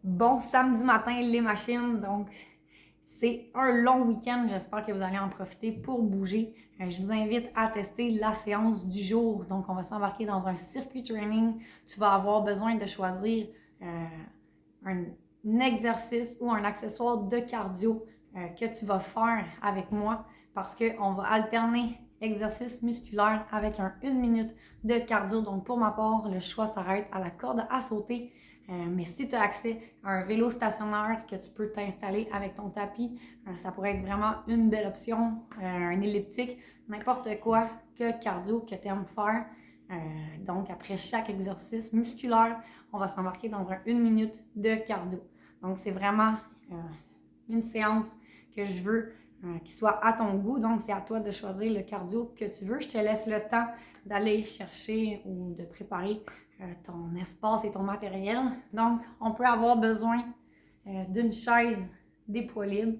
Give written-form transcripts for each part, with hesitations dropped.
Bon samedi matin, les machines. Donc, c'est un long week-end. J'espère que vous allez en profiter pour bouger. Je vous invite à tester la séance du jour. Donc, on va s'embarquer dans un circuit training. Tu vas avoir besoin de choisir un exercice ou un accessoire de cardio que tu vas faire avec moi parce qu'on va alterner exercice musculaire avec un 1 minute de cardio. Donc, pour ma part, le choix s'arrête à la corde à sauter. Mais si tu as accès à un vélo stationnaire que tu peux t'installer avec ton tapis, ça pourrait être vraiment une belle option. Un elliptique, n'importe quoi que cardio que tu aimes faire. Donc, après chaque exercice musculaire, on va s'embarquer dans un 1 minute de cardio. Donc, c'est vraiment une séance que je veux qui soit à ton goût. Donc, c'est à toi de choisir le cardio que tu veux. Je te laisse le temps d'aller chercher ou de préparer ton espace et ton matériel. Donc, on peut avoir besoin d'une chaise, des poids libres,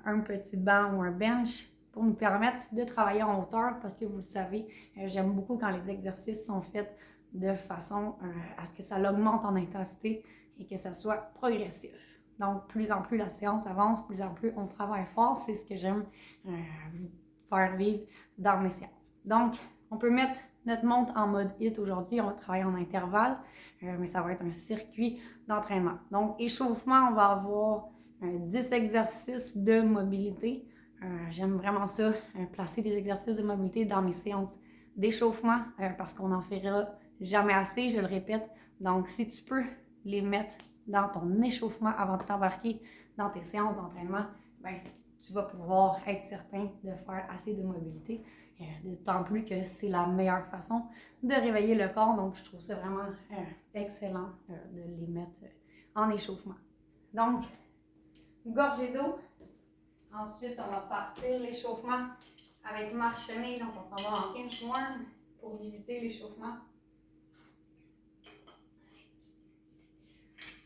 un petit banc ou un bench pour nous permettre de travailler en hauteur parce que vous le savez, j'aime beaucoup quand les exercices sont faits de façon à ce que ça augmente en intensité et que ça soit progressif. Donc, plus en plus la séance avance, plus en plus on travaille fort. C'est ce que j'aime vous faire vivre dans mes séances. Donc, on peut mettre notre montre en mode HIIT aujourd'hui. On va travailler en intervalle, mais ça va être un circuit d'entraînement. Donc, échauffement, on va avoir 10 exercices de mobilité. J'aime vraiment ça, placer des exercices de mobilité dans mes séances d'échauffement parce qu'on n'en fera jamais assez, je le répète. Donc, si tu peux les mettre dans ton échauffement avant de t'embarquer dans tes séances d'entraînement, ben, tu vas pouvoir être certain de faire assez de mobilité. D'autant plus que c'est la meilleure façon de réveiller le corps. Donc, je trouve ça vraiment excellent de les mettre en échauffement. Donc, gorgée d'eau. Ensuite, on va partir l'échauffement avec marche chaînée. Donc, on s'en va en inchworm pour débuter l'échauffement.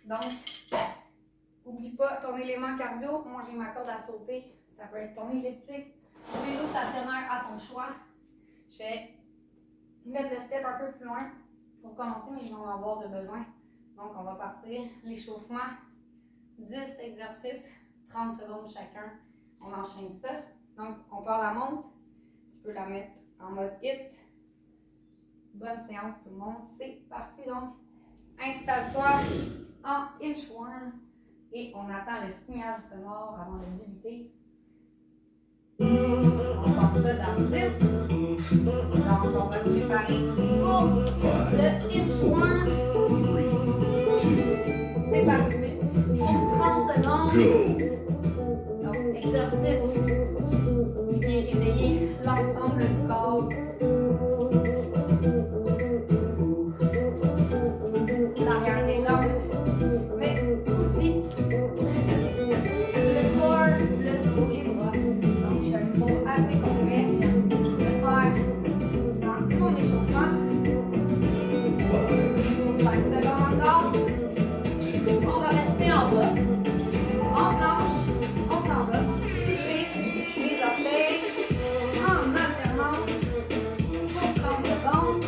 Donc, n'oublie pas ton élément cardio. Moi, j'ai ma corde à sauter. Ça peut être ton elliptique, vélo stationnaire à ton choix. Je vais mettre le step un peu plus loin pour commencer, mais je vais en avoir de besoin. Donc, on va partir l'échauffement. 10 exercices, 30 secondes chacun. On enchaîne ça. Donc, on part la montre. Tu peux la mettre en mode HIIT. Bonne séance tout le monde. C'est parti donc. Installe-toi en inchworm et on attend le signal sonore avant de débuter. On part ça dans 10. Donc, on va se préparer pour le inchworm. C'est parti. Pour 30 secondes. Donc, exercice qui vient réveiller l'ensemble du corps. L'arrière des jambes, mais aussi le corps, le dos et le bras. Donc, je fais un tour assez complet. Je vais faire dans mon échauffement. 5 secondes encore. On va rester en bas. En planche, on s'en va. Toucher les orteils en alternance pour 30 secondes.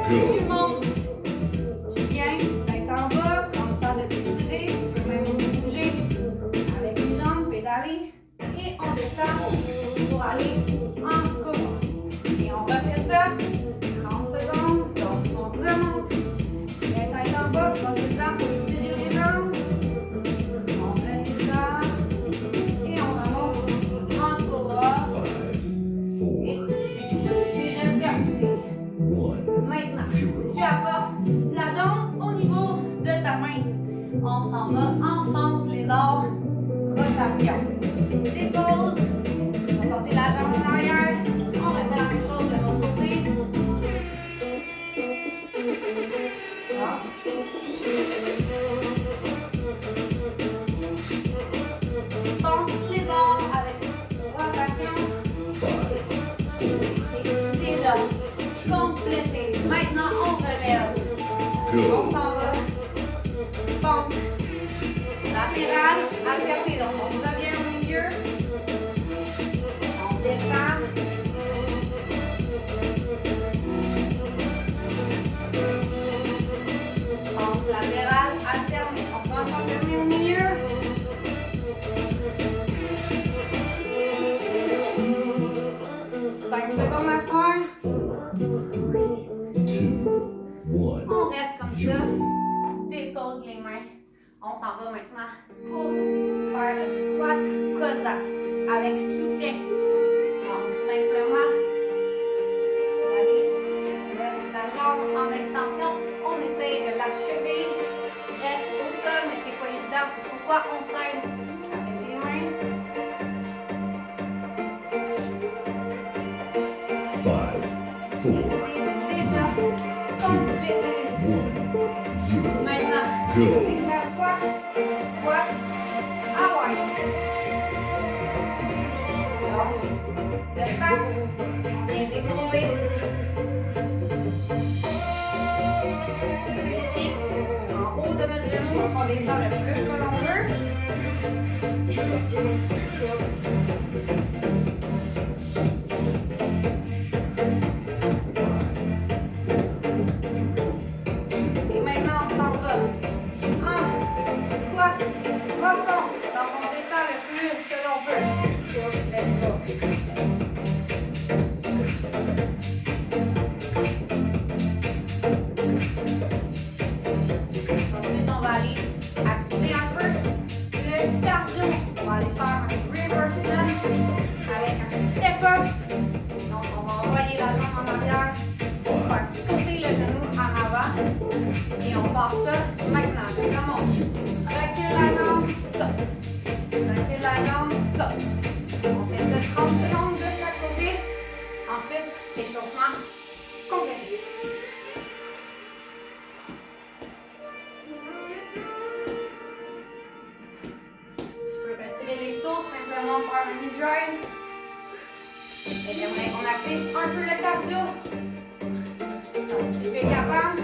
Tu montes, chien, tête en bas, prends le temps de t'étirer, tu peux même bouger avec les jambes, pédaler et on descend pour aller en cobra. Et on refait ça, 30 secondes, donc on remonte, chien, tête en bas, prends le temps pour étirer les jambes, on redescend et on remonte en cobra. Maintenant, tu apportes la jambe au niveau de ta main. On s'en va en fente lézard, rotation. Dépose, on va porter la jambe en arrière. On refait la même chose de l'autre côté. Voilà. Fente lézard avec rotation. Alternez, donc on revient au milieu. On descend. Pente latérale, alternez. On va alterner au milieu. 5 secondes à faire. 4, 3, 2, 1. On reste comme ça. Dépose les mains. On s'en va maintenant pour faire le squat Cossack avec soutien. Donc simplement, allez mettre la jambe en extension. On essaye que la cheville reste au sol, mais c'est pas évident. C'est pourquoi on s'aide avec les mains. 5, 4, C'est déjà complété. 1, 0. Maintenant, Go. installe-toi, squat, Hawaii. Donc, de face, bien déposé. Les pieds en haut de notre genou, on descend le plus que l'on veut. Et maintenant, on s'en va. Squat profond. Donc, on descend le plus que l'on peut. Let's go. Ensuite, on va aller activer un peu le cardio. On va aller faire un reverse snatch avec un step up. Donc, on va envoyer la jambe en arrière pour faire sauter le genou en avant. Et on passe ça maintenant. Comment? Recule la jambe, saute. Recule la jambe, saute. On fait ça 30 secondes de chaque côté. Ensuite, échauffement complet. Tu peux retirer les sauts, simplement faire un knee drive. Et j'aimerais qu'on active un peu le cardio. Donc, si tu es capable,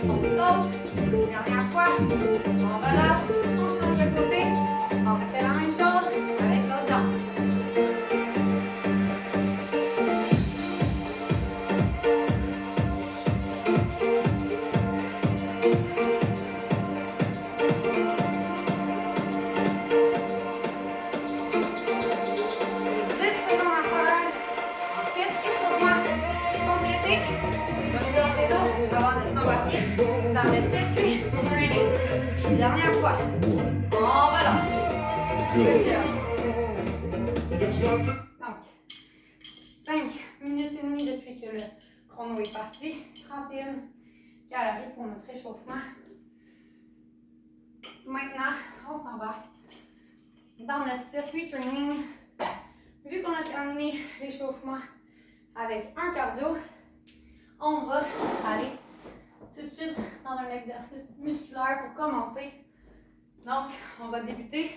on saute. Dernière fois, on relâche, on change de côté. On refait la même chose avec l'autre jambe. Dernière fois. 1, On relâche. Good job. Donc, 5 minutes et demie depuis que le chrono est parti. 31 calories pour notre échauffement. Maintenant, on s'embarque dans notre circuit training. Vu qu'on a terminé l'échauffement avec un cardio, on va aller tout de suite dans un exercice musculaire pour commencer. Donc, on va débuter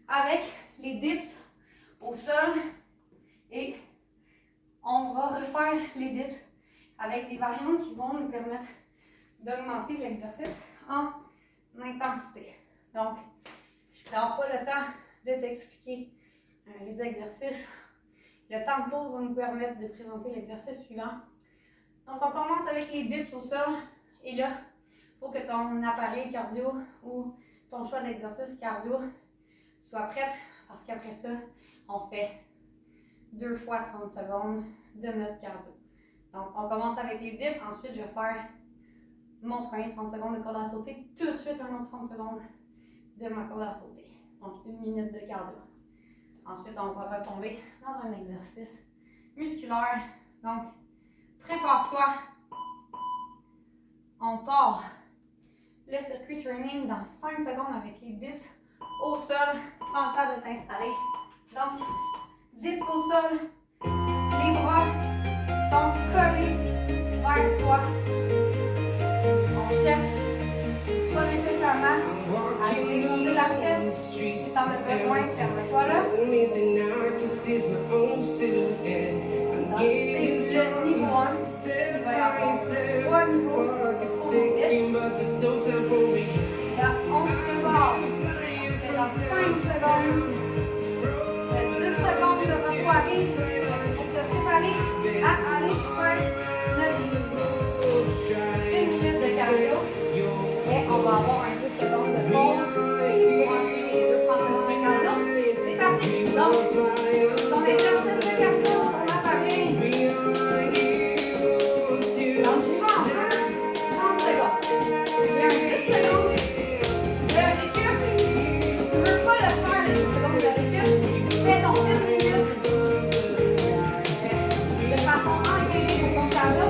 avec les dips au sol et on va refaire les dips avec des variantes qui vont nous permettre d'augmenter l'exercice en intensité. Donc, je ne prends pas le temps de t'expliquer les exercices. Le temps de pause va nous permettre de présenter l'exercice suivant. Donc, on commence avec les dips au sol. Et là, il faut que ton appareil cardio ou ton choix d'exercice cardio soit prêt. Parce qu'après ça, on fait 2 fois 30 secondes de notre cardio. Donc, on commence avec les dips. Ensuite, je vais faire mon premier 30 secondes de corde à sauter. Tout de suite, un autre 30 secondes de ma corde à sauter. Donc, 1 minute de cardio. Ensuite, on va retomber dans un exercice musculaire. Donc, prépare-toi. On part le circuit training dans 5 secondes avec les dips au sol. Prends le temps de t'installer. Donc, dips au sol. Les bras sont collés vers toi. On cherche pas nécessairement à dégonfler la fesse. Si t'en as besoin, ferme-toi là. C'est le niveau 1. Il va y avoir 3 niveaux au début. Là, on se prépare. On fait dans Dans 5 secondes. 10 secondes de repos arrive pour se préparer à aller faire notre une minute de cardio. Et on va avoir un 10 secondes de pause pour enchaîner les 2 30 secondes de cardio. C'est parti! Donc, ton exercice de cardio pour l'appareil. Donc, j'y vais en 30 secondes. Il y a un 10 secondes de récup. Si tu ne veux pas le faire, le 10 secondes de récup, fais ton 1 minute de façon enchaînée pour ton cardio.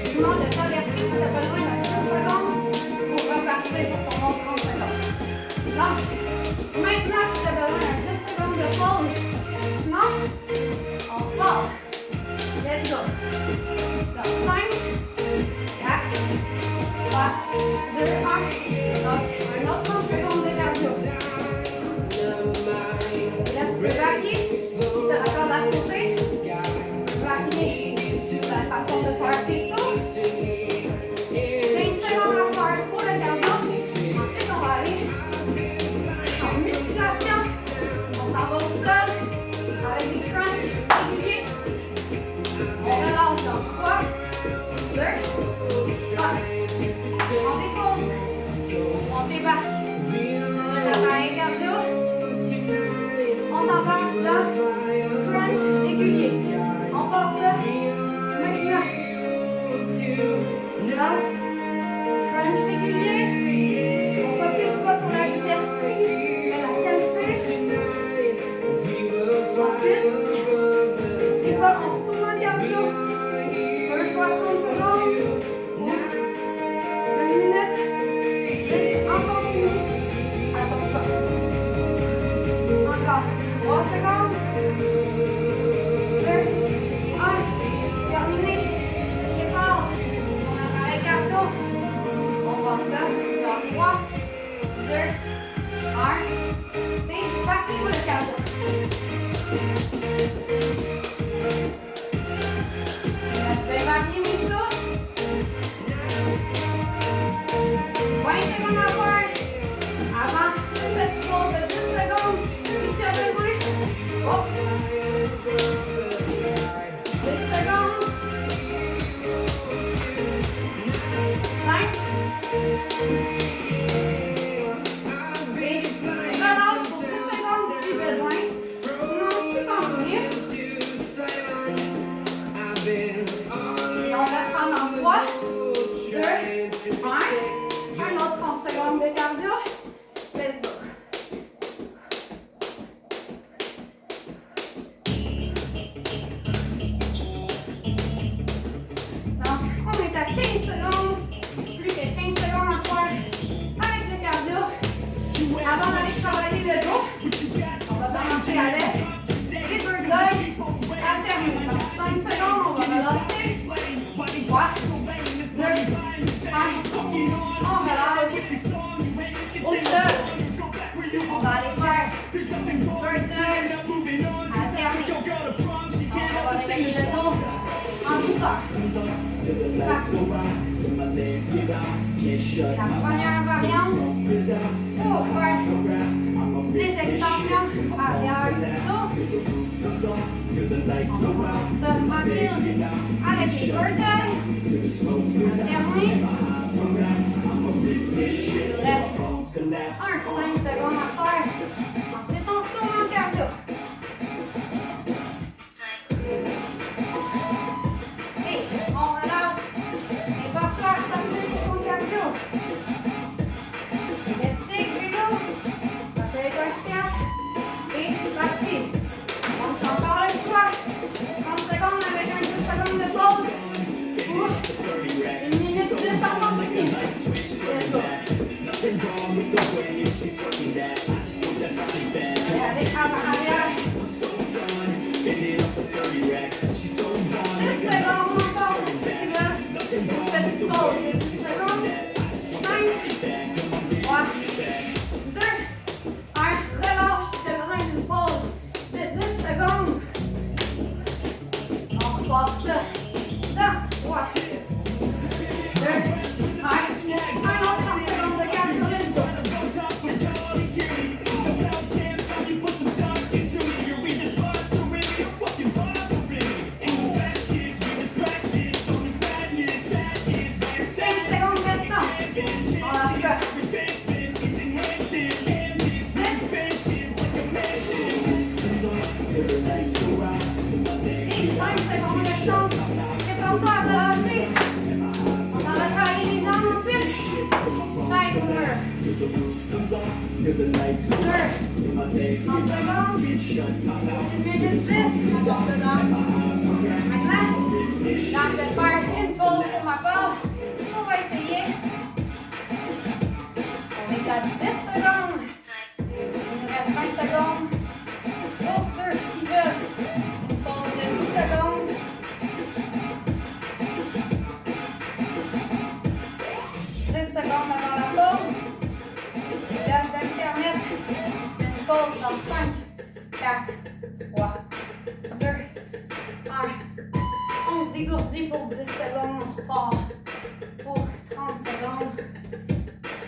Sinon, je t'avertis que tu as besoin d'un 10 secondes pour repartir pour ton autre 30 secondes. Donc, maintenant, si tu as besoin d'un 10 secondes de pause, sinon, on part. Let's go. Donc, 5, 4, 3, 2, 1. Donc, un autre 30 secondes de cardio. Là, tu peux varier. Si tu as la corde à sauter, varier la façon de faire tes sauts. 15 secondes à faire pour le cardio. Ensuite, on va aller en musculation. On s'en va au sol avec des crunchs réguliers. On relâche dans 3, 2, 1. On dépose. On débarque. L'appareil cardio. On s'en va dans crunch régulier. On passe ça maintenant. Là, crunch régulier. On ne focus pas sur la vitesse, mais la qualité. Ensuite, c'est pas on retourne en cardio. 2 fois 30 secondes. 1 minute. On continue. Attends ça. Encore 3 secondes. 2, 1. Terminé. Prépare. On appareil cardio. On va ça dans 3, 2, 1. C'est parti pour le cardio. Là, je vais varier mes sauts. 20 secondes à faire. Avant une petite pause de 10 secondes. Si tu as besoin. Hop. 10 secondes. 5. Et relâche pour 10 secondes si besoin. Sinon, tu continues. Et on reprend dans 3, 2, 1. Un autre 30 secondes de cardio. Let's go. Donc, on est à 15 secondes. Plus que 15 secondes à faire avec le cardio. Avant d'aller travailler le dos, on va commencer avec les bird dogs alternés. Donc, 5 secondes, on va relâcher. 3, 2, 1. On relâche. Au sol. On va aller faire bird dog alterné. On va réveiller le dos en douceur. Parti. La première variante pour faire des extensions arrière du dos. On commence ça tranquille avec les bird dogs alternés. Il reste 5 secondes à faire. Ensuite, on retourne en cardio. Et on relâche. Et pas faire sortir pour ton cardio. Le tic vélo. Ça peut être un squat. C'est parti. Donc, encore le choix. 30 secondes avec un 10 secondes de pause. Pour 1 minute 10 en continu. Let's go. Et avec arrière. 10 secondes encore. Petite pause. 10 secondes. 5, 3, 2, 1. Relâche si tu as besoin d'une pause de 10 secondes. On repart ça. Dans 3, 2, 1. Un autre 30 secondes de cardio. Let's go. 5 secondes de chance. Prépare-toi à te lâcher. On s'en va travailler les jambes ensuite. Chaise au mur. 2. 30 secondes. 1 minute 6. On sort dedans. Maintenant, là, je vais faire une pause pour ma part. On va essayer. On est à 10 secondes. Il nous reste 20 secondes. Pour ceux qui veulent une pause de 10 secondes. 10 secondes avant la pause. Et là, je vais me permettre une pause dans 5, 4, 3, 2, 1. On se dégourdit pour 10 secondes. On repart pour 30 secondes.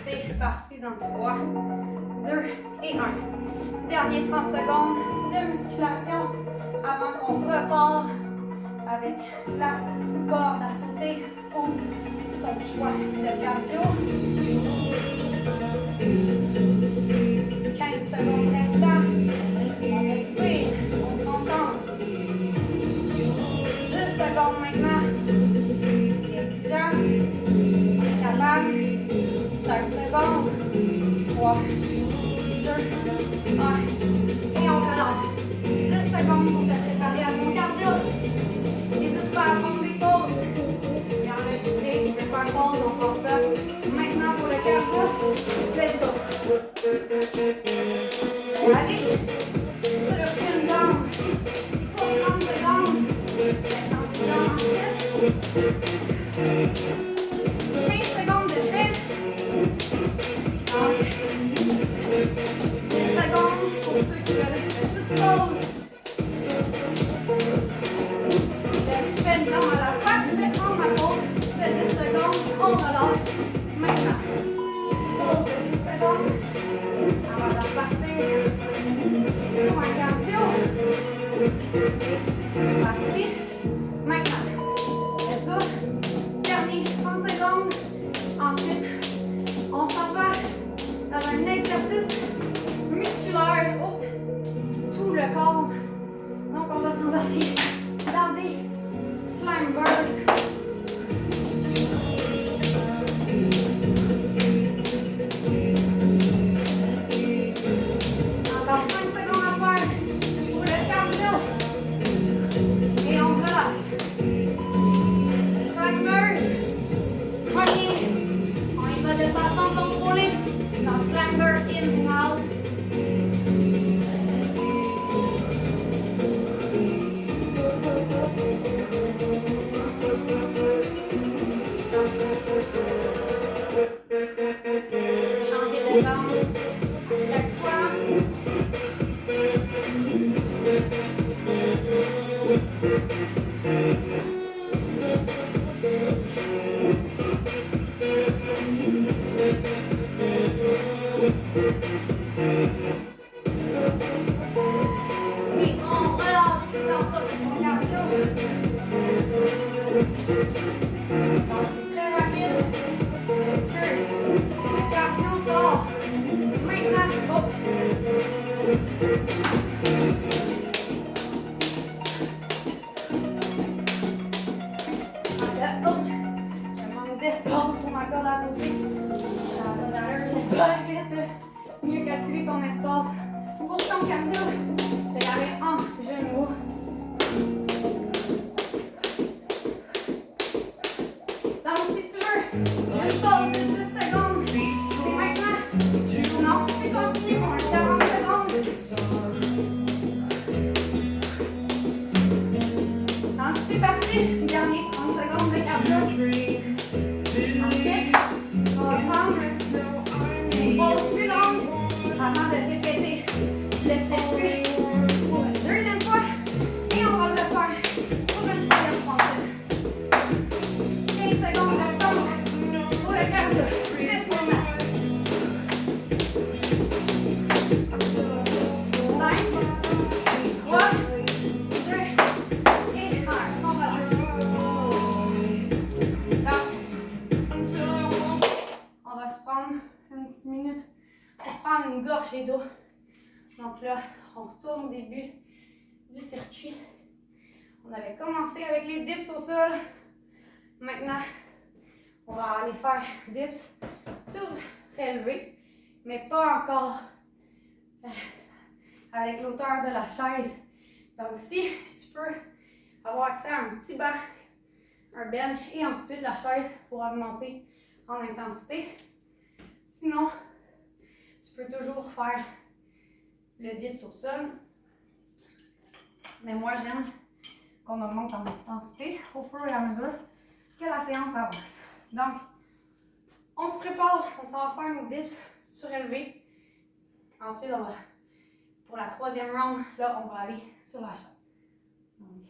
C'est parti dans 3, 2 et 1. Dernier 30 secondes de musculation avant qu'on repart avec la corde à sauter ou ton choix de cardio. 15 secondes restant. On respire, on se concentre. 10 secondes maintenant. C'est exigeant. On est capable. 5 secondes. 3, 2, 1. Et on relâche. 10 secondes pour te préparer à ton cardio. N'hésite pas à prendre des pauses. Et enregistrer, tu peux faire pause, on part ça. Maintenant pour le cardio, let's go. Allez, sur une jambe pour 30 secondes. Change de jambe ensuite. 15 secondes de dips. 10 secondes pour ceux qui veulent une petite pause. Je fais une jambe à la fois, je vais prendre ma pause. Je fais 10 secondes, on relâche. Maintenant, pause de 10 secondes. Avant de repartir pour un cardio. C'est parti. Maintenant, let's go. Dernier 30 secondes. Ensuite, on s'en va dans un exercice musculaire. Oh, tout le corps. Donc, on va s'embarquer dans des climbers. Encore 5 secondes à faire pour le cardio. Et on relâche. Climbers. Premier. On y va de façon contrôlée. Dans climber in and out. Changer de jambe à chaque fois. Et on relâche dans ton cardio. C'est très rapide. Est-ce que le cardio part? Maintenant, oh. Je manque d'espace pour ma corde à sauter. Ça va pas d'allure, j'espère que tu mieux calculer ton espace pour ton cardio. Je vais y aller en genoux. Donc, si tu veux, une pause de 10 secondes. C'est maintenant. Non, c'est continu pour un 40 secondes. Donc, c'est parti. Dernier 30 secondes de cardio. Ensuite, on va prendre une pause plus longue avant de répéter le circuit pour une deuxième fois. Et on va le faire pour une troisième fois. 15 secondes restantes pour le cardio. 6 moments. 5, 3, 2 et 1. On relâche. Donc, on va se prendre une petite minute pour prendre une gorgée d'eau. Donc là, on retourne au début du circuit. On On avait commencé avec les dips au sol. Maintenant, on va aller faire dips sur relevé, mais pas encore avec l'auteur de la chaise. Donc si tu peux avoir accès à un petit banc, un bench et ensuite la chaise pour augmenter en intensité. Sinon, tu peux toujours faire le dips au sol. Mais moi, j'aime qu'on augmente en intensité au fur et à mesure que la séance avance. Donc, on se prépare, on s'en va faire nos dips surélevés. Ensuite, on va, pour la troisième round, là, on va aller sur la chaise. Donc,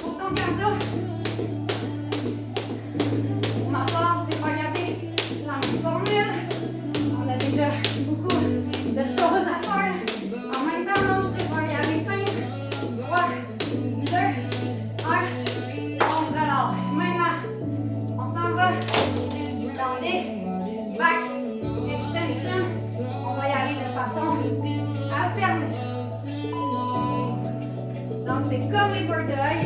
Pour ton cardio. Et back extension. On va y aller de façon alternée. Donc c'est comme les bordeuils.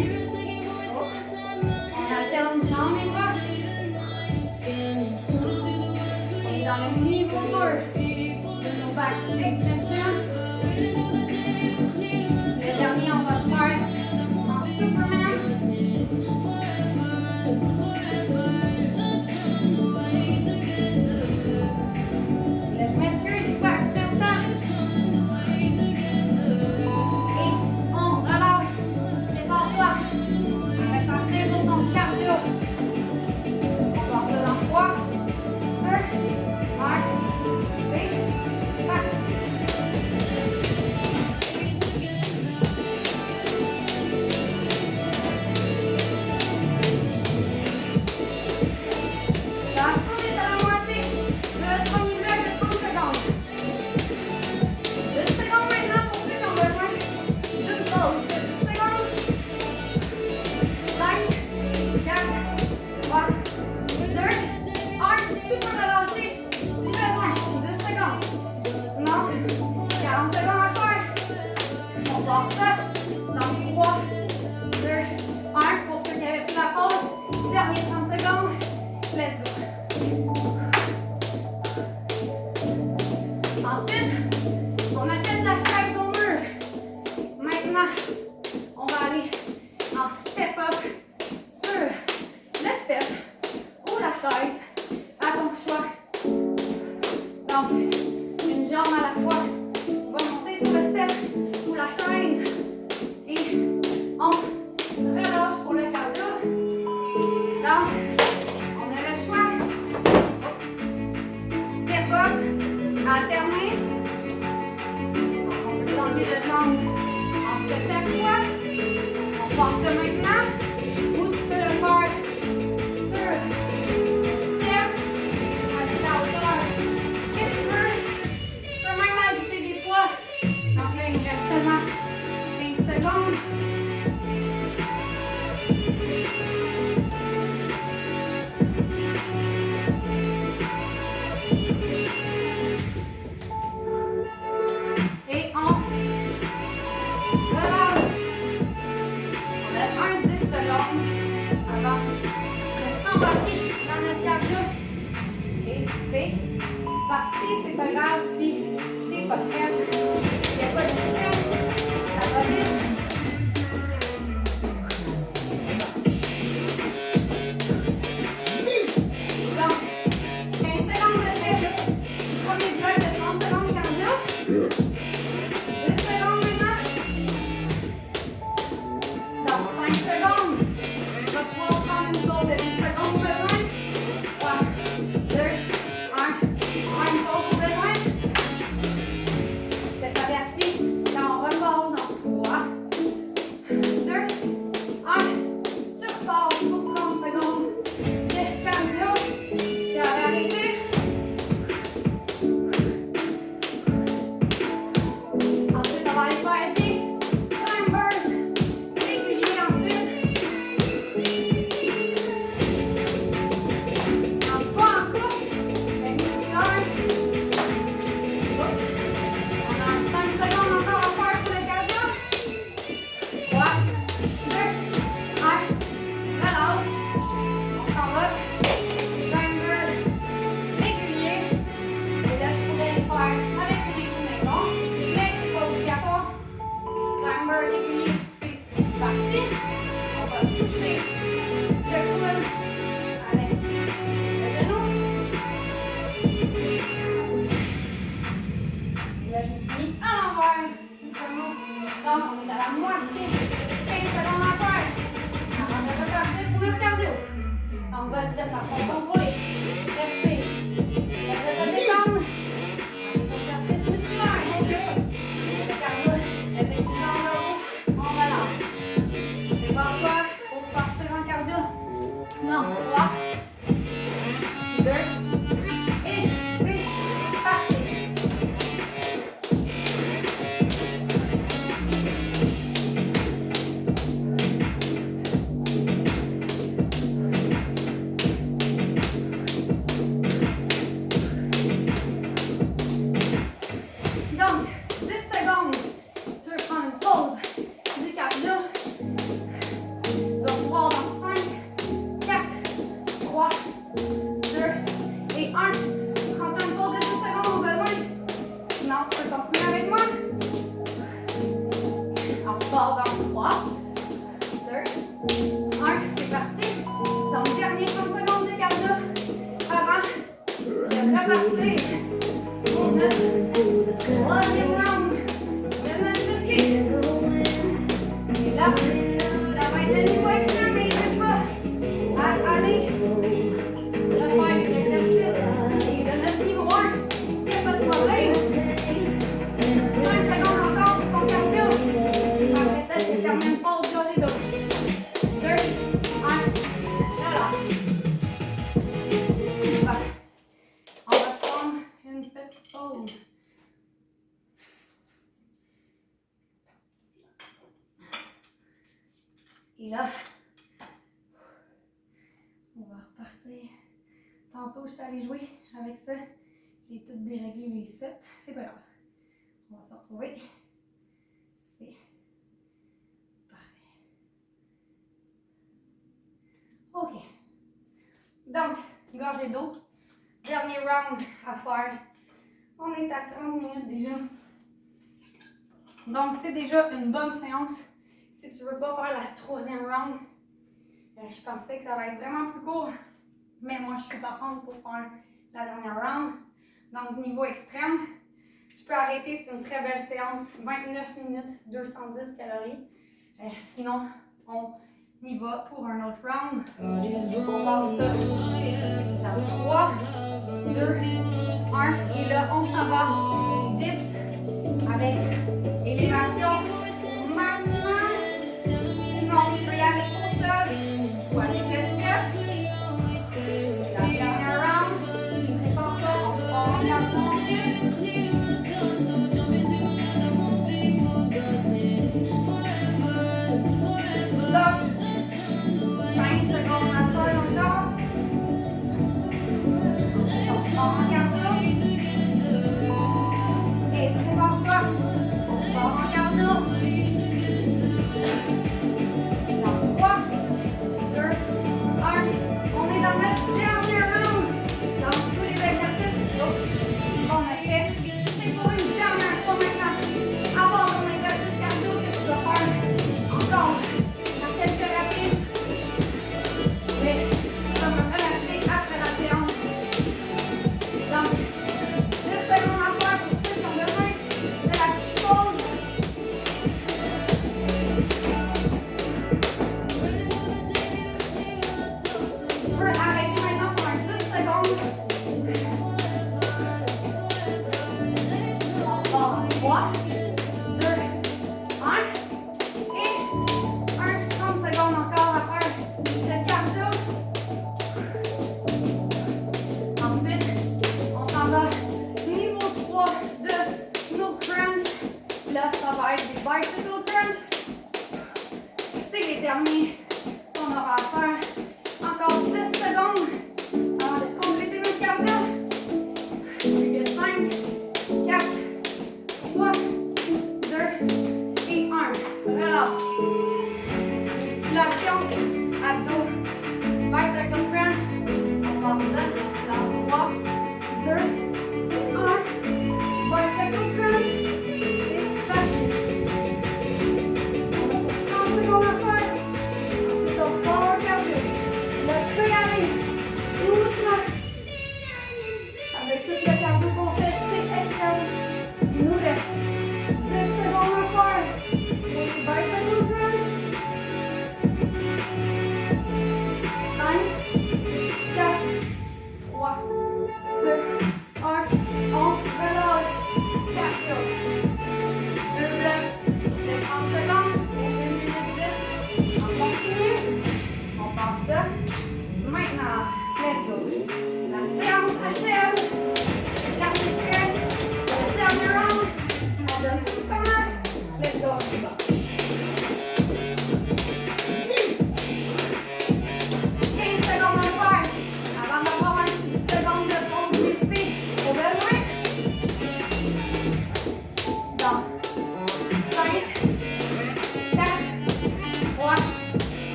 On alterne jambes et bras. On est dans le niveau 2 de nos back extension. Le dernier, on va le faire en Superman. Là, je m'excuse, j'ai pas accès au temps. Et on relâche. Prépare-toi. On va partir pour ton cardio. On va faire ça dans 3, 2, 1. C'est parti. repartir. On a troisième round. Ramène le pied. Et là, ça va être le niveau extrême, mais n'hésite pas à aller de faire l'exercice de notre niveau 1. Il n'y a pas de problème. 5 secondes encore pour ton cardio. Après ça, tu termines pause sur les dos. 2, 1, relâche. On va se prendre une petite pause. Et là, on va repartir. Tantôt, je suis allée jouer avec ça. J'ai tout déréglé les 7. C'est pas grave. On va se retrouver. C'est parfait. OK. Donc, gorgée d'eau. Dernier round à faire. On est à 30 minutes déjà. Donc, c'est déjà une bonne séance. Si tu ne veux pas faire la troisième round, je pensais que ça allait être vraiment plus court. Mais moi, je suis partante pour faire la dernière round. Donc, niveau extrême, tu peux arrêter. C'est une très belle séance. 29 minutes, 210 calories. Sinon, on y va pour un autre round. On passe ça. 3, 2, 1. Et là, on s'en va. Dips avec élévation maximum. Sinon, tu peux y aller au sol ou avec le step. C'est la dernière round. Prépare-toi, on va revenir tout de suite. Là, 5 secondes à faire encore. On se prend en cardio. Et prépare-toi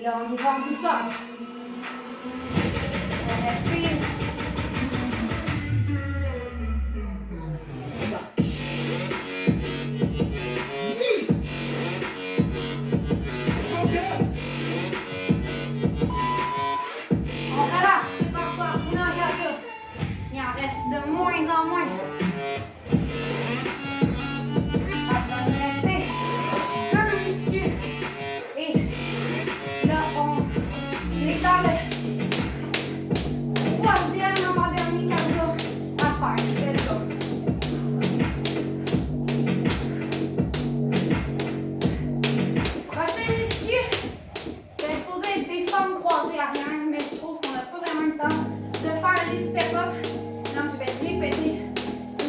là, on y va en douceur. On respire. On relâche, prépare-toi, on engage là. Il en reste de moins en moins. Ça va nous rester 2 muscles. Et là, on étale. Troisième avant-dernier cardio à faire. C'est ça. Prochain muscle, c'est supposé être des formes croisées arrière, mais je trouve qu'on n'a pas vraiment le temps de faire les step-up. Donc, je vais répéter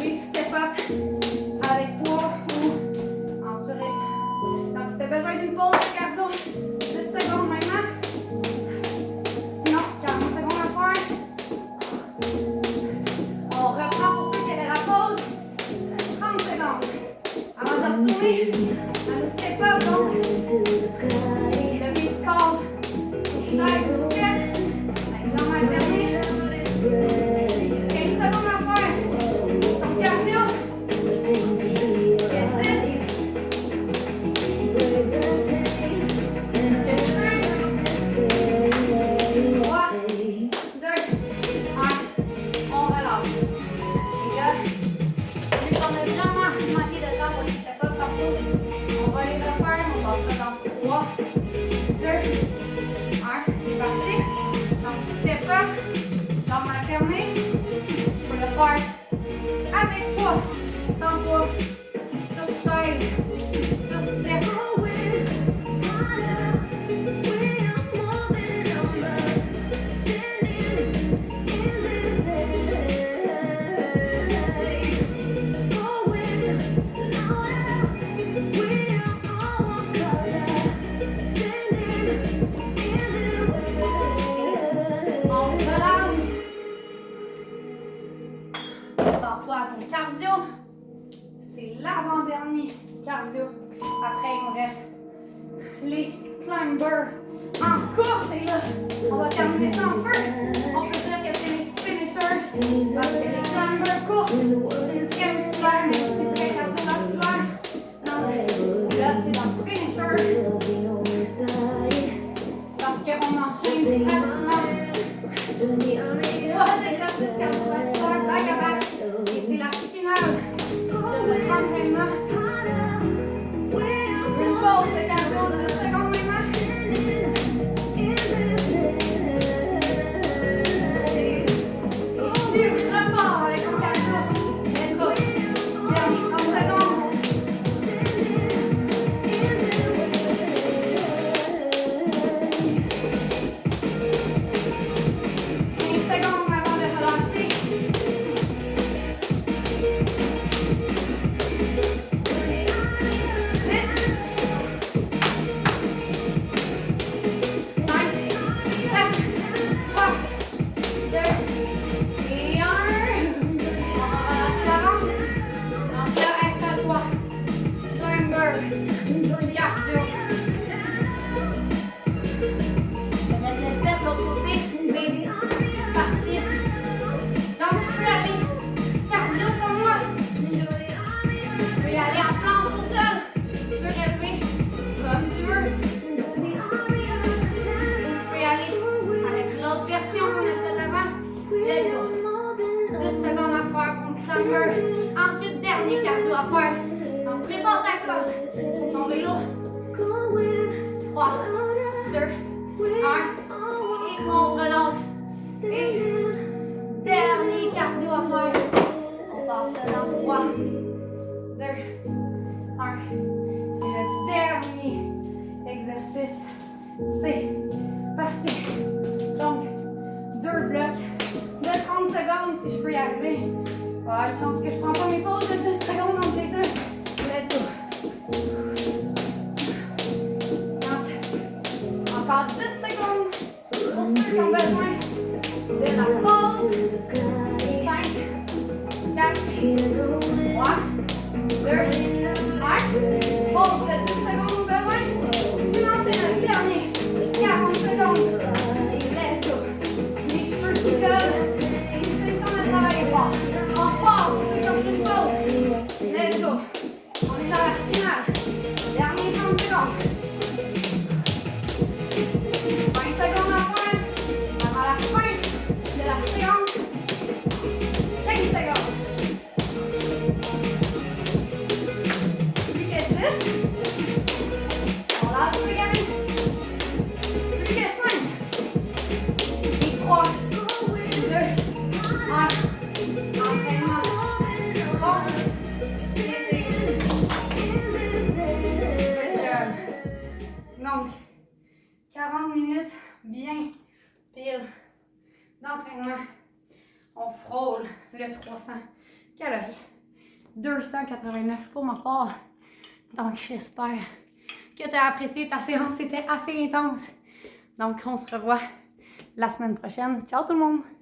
les step-up avec toi ou en surrêt. Donc, si tu as besoin d'une pause de cardio, 10 secondes maintenant. Sinon, 40 secondes à faire. On reprend pour ceux qui avaient la pause. 30 secondes. Avant de retourner à nos step-up, donc, le beat call. Chaque step, avec jambes alternées. 15 secondes à faire. Son cardio. 10 secondes, ben ouais. Sinon, c'est le dernier. Donc, 40 minutes bien pile d'entraînement. On frôle le 300 calories. 289 pour ma part. Donc, j'espère que tu as apprécié ta séance. C'était assez intense. Donc, on se revoit la semaine prochaine. Ciao tout le monde!